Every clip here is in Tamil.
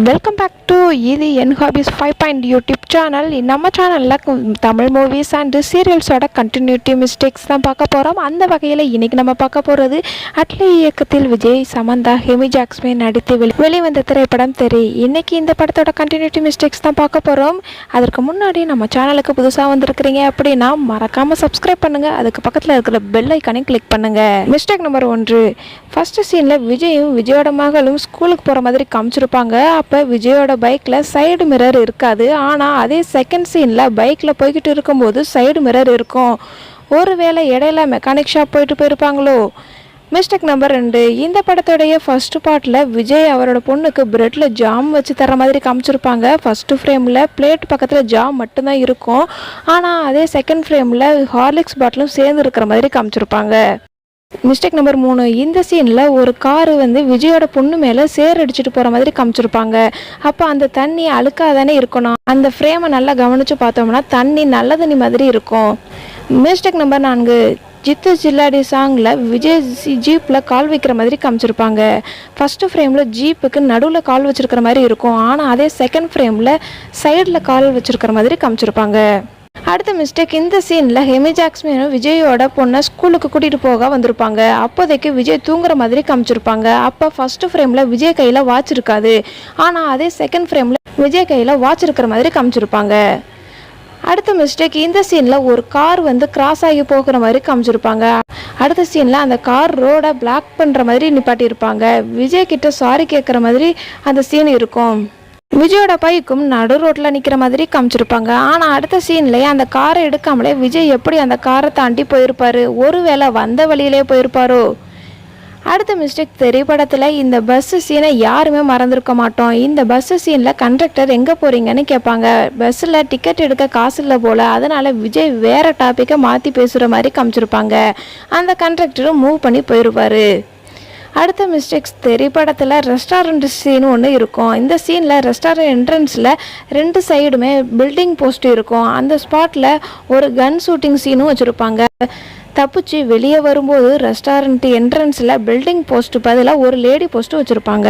வெல்கம் பேக் டு இது என் ஹாபிஸ் 5 யூடியூப் சேனல். நம்ம சேனலில் தமிழ் மூவிஸ் அண்டு சீரியல்ஸோட கண்டினியூட்டி மிஸ்டேக்ஸ் தான் பார்க்க போகிறோம். அந்த வகையில் இன்றைக்கி நம்ம பார்க்க போகிறது அட்லி இயக்கத்தில் விஜய், சமந்தா, ஹெமி ஜாக்ஸ்மின் நடித்து வெளிவந்த திரைப்படம் தெரி. இன்றைக்கி இந்த படத்தோட கண்டினியூட்டி மிஸ்டேக்ஸ் தான் பார்க்க போகிறோம். அதற்கு முன்னாடி நம்ம சேனலுக்கு புதுசாக வந்திருக்கிறீங்க அப்படின்னா மறக்காமல் சப்ஸ்கிரைப் பண்ணுங்கள். அதுக்கு பக்கத்தில் இருக்கிற பெல் ஐக்கானையும் கிளிக் பண்ணுங்கள். மிஸ்டேக் நம்பர் 1, ஃபஸ்ட்டு சீனில் விஜயும் விஜயோட மகளும் ஸ்கூலுக்கு போகிற மாதிரி காமிச்சிருப்பாங்க. அப்போ விஜயோட பைக்கில் சைடு மிரர் இருக்காது. ஆனால் அதே செகண்ட் சீனில் பைக்கில் போய்கிட்டு இருக்கும்போது சைடு மிரர் இருக்கும். ஒருவேளை இடையில மெக்கானிக் ஷாப் போயிருப்பாங்களோ. மிஸ்டேக் நம்பர் 2, இந்த படத்தோடைய ஃபர்ஸ்ட் பார்ட்டில் விஜய் அவரோட பொண்ணுக்கு பிரெட்டில் ஜாம் வச்சு தர மாதிரி காமிச்சிருப்பாங்க. ஃபஸ்ட்டு ஃப்ரேமில் பிளேட் பக்கத்தில் ஜாம் மட்டும்தான் இருக்கும். ஆனால் அதே செகண்ட் ஃப்ரேமில் ஹார்லிக்ஸ் பாட்டிலும் சேர்ந்து இருக்கிற மாதிரி காமிச்சிருப்பாங்க. மிஸ்டேக் நம்பர் 3, இந்த சீனில் ஒரு காரு விஜயோட பொண்ணு மேலே சேர் அடிச்சுட்டு போகிற மாதிரி காமிச்சிருப்பாங்க. அப்போ அந்த தண்ணி அழுக்காக தானே இருக்கணும். அந்த ஃப்ரேமை நல்லா கவனித்து பார்த்தோம்னா தண்ணி நல்ல தண்ணி மாதிரி இருக்கும். மிஸ்டேக் நம்பர் 4, ஜித்து ஜில்லாடி சாங்கில் விஜய் ஜீப்பில் கால் வைக்கிற மாதிரி காமிச்சிருப்பாங்க. ஃபஸ்ட்டு ஃப்ரேமில் ஜீப்புக்கு நடுவில் கால் வச்சுருக்கிற மாதிரி இருக்கும். ஆனால் அதே செகண்ட் ஃப்ரேமில் சைடில் கால் வச்சுருக்கிற மாதிரி காமிச்சிருப்பாங்க. அடுத்த மிஸ்டேக், இந்த சீனில் ஹெமி ஜாக்ஸ்மினும் விஜயோட பொண்ணை ஸ்கூலுக்கு கூட்டிகிட்டு போக வந்திருப்பாங்க. அப்போதைக்கு விஜய் தூங்குற மாதிரி காமிச்சிருப்பாங்க. அப்போ ஃபஸ்ட்டு ஃப்ரேமில் விஜய் கையில் வாட்ச் இருக்காது. ஆனால் அதே செகண்ட் ஃப்ரேமில் விஜய் கையில் வாட்ச் இருக்கிற மாதிரி காமிச்சிருப்பாங்க. அடுத்த மிஸ்டேக், இந்த சீனில் ஒரு கார் கிராஸ் ஆகி போகிற மாதிரி காமிச்சிருப்பாங்க. அடுத்த சீனில் அந்த கார் ரோடை பிளாக் பண்ணுற மாதிரி நிப்பாட்டியிருப்பாங்க. விஜய் கிட்ட சாரி கேட்குற மாதிரி அந்த சீன் இருக்கும். விஜயோட பைக்கும் நடு ரோட்டில் நிற்கிற மாதிரி காமிச்சிருப்பாங்க. ஆனால் அடுத்த சீன்லேயே அந்த காரை எடுக்காமலே விஜய் எப்படி அந்த காரை தாண்டி போயிருப்பார்? ஒருவேளை வந்த வழியிலே போயிருப்பாரோ? அடுத்த மிஸ்டேக், திரைப்படத்தில் இந்த பஸ்ஸு சீனை யாருமே மறந்துருக்க மாட்டோம். இந்த பஸ்ஸு சீனில் கண்டக்டர் எங்கே போகிறீங்கன்னு கேட்பாங்க. பஸ்ஸில் டிக்கெட் எடுக்க காசு இல்லை போல். அதனால் விஜய் வேறு டாப்பிக்கை மாற்றி பேசுகிற மாதிரி காமிச்சிருப்பாங்க. அந்த கண்டக்டரும் மூவ் பண்ணி போயிடுவார். அடுத்த மிஸ்டேக்ஸ், திரைப்படத்தில் ரெஸ்டாரண்ட் சீன் ஒன்று இருக்கும். இந்த சீனில் ரெஸ்டாரண்ட் என்ட்ரன்ஸில் 2 சைடுமே பில்டிங் போஸ்ட் இருக்கும். அந்த ஸ்பாட்டில் ஒரு கன் ஷூட்டிங் சீனும் வச்சுருப்பாங்க. தப்பிச்சு வெளியே வரும்போது ரெஸ்டாரண்ட் என்ட்ரன்ஸில் பில்டிங் போஸ்ட் பதிலாக ஒரு லேடி போஸ்ட்டு வச்சுருப்பாங்க.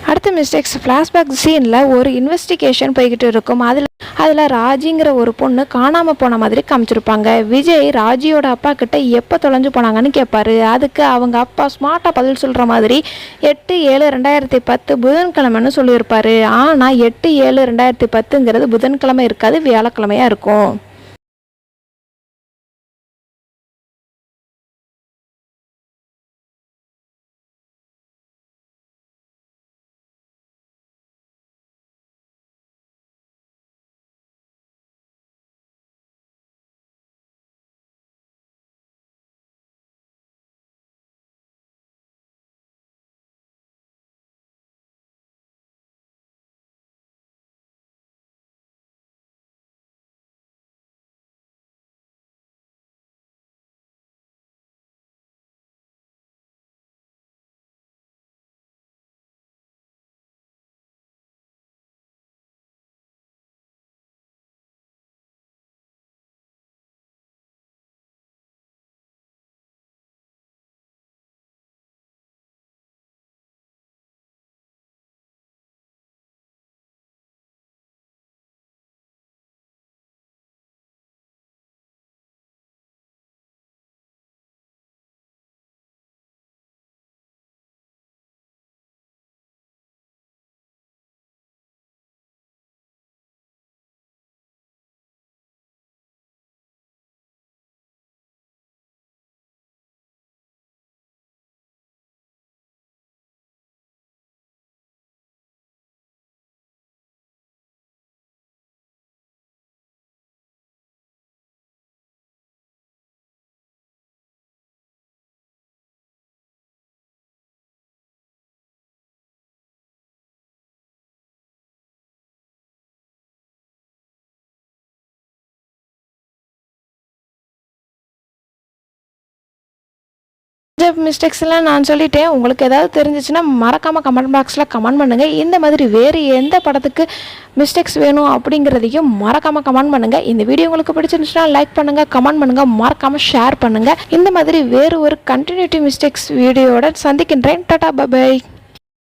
அடுத்த மிஸ்டேக்ஸ், ஃப்ளாஷ்பேக் சீனில் ஒரு இன்வெஸ்டிகேஷன் போய்கிட்டு இருக்கும். அதில் ராஜிங்கிற ஒரு பொண்ணு காணாமல் போன மாதிரி காமிச்சிருப்பாங்க. விஜய் ராஜியோட அப்பா கிட்ட எப்போ தொலைஞ்சு போனாங்கன்னு கேட்பாரு. அதுக்கு அவங்க அப்பா ஸ்மார்ட்டாக பதில் சொல்கிற மாதிரி 8/7/2010 புதன்கிழமைன்னு சொல்லியிருப்பார். ஆனால் 8/7/2010ங்கிறது புதன்கிழமை இருக்காது, வியாழக்கிழமையாக இருக்கும். மிஸ்டேக்ஸ்லாம் நான் சொல்லிட்டேன். உங்களுக்கு ஏதாவது தெரிஞ்சிச்சுன்னா மறக்காமல் கமெண்ட் பாக்ஸில் கமெண்ட் பண்ணுங்கள். இந்த மாதிரி வேறு எந்த படத்துக்கு மிஸ்டேக்ஸ் வேணும் அப்படிங்கிறதையும் மறக்காமல் கமெண்ட் பண்ணுங்கள். இந்த வீடியோ உங்களுக்கு பிடிச்சிருந்துச்சுன்னா லைக் பண்ணுங்கள், கமெண்ட் பண்ணுங்கள், மறக்காமல் ஷேர் பண்ணுங்கள். இந்த மாதிரி வேறு ஒரு கண்டினியூட்டி மிஸ்டேக்ஸ் வீடியோட சந்திக்கின்றேன். டாடா, பை.